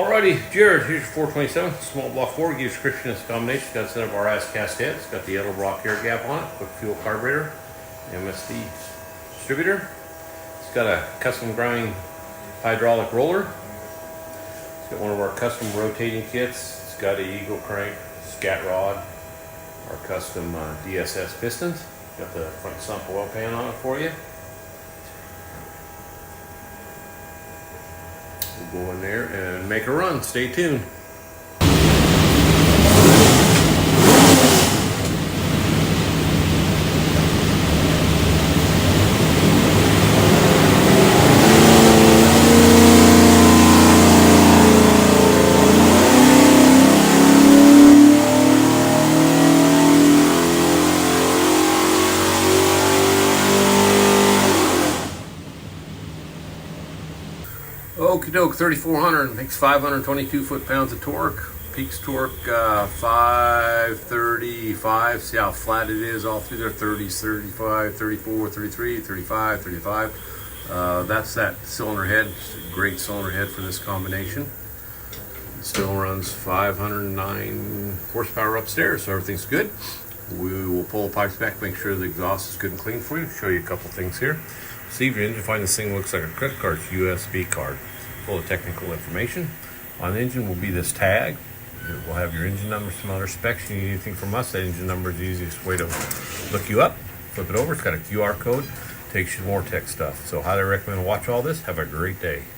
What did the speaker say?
Alrighty, Jarrod, here's your 427 small block 4. Gives description of this combination. It's got a set of our As Cast heads. It's got the Edelbrock air gap on it, quick fuel carburetor, MSD distributor. It's got a custom grind hydraulic roller. It's got one of our custom rotating kits. It's got a Eagle crank, SCAT Rod, our custom DSS pistons. Got the front sump oil pan on it for you. We'll go in there and make a run. Stay tuned. Okie doke, 3400 makes 522 foot-pounds of torque. Peaks torque 535. See how flat it is all through there. 30s, 35, 34, 33, 35, 35. That's that cylinder head. Great cylinder head for this combination. It still runs 509 horsepower upstairs, so everything's good. We will pull the pipes back, make sure the exhaust is good and clean for you. Show you a couple things here. See if your engine, find this thing looks like a credit card, it's a USB card. Full of technical information. On the engine will be this tag. It will have your engine number, some other specs. You need anything from us, that engine number is the easiest way to look you up. Flip it over, it's got a QR code, takes you to more tech stuff. So highly recommend watch all this. Have a great day.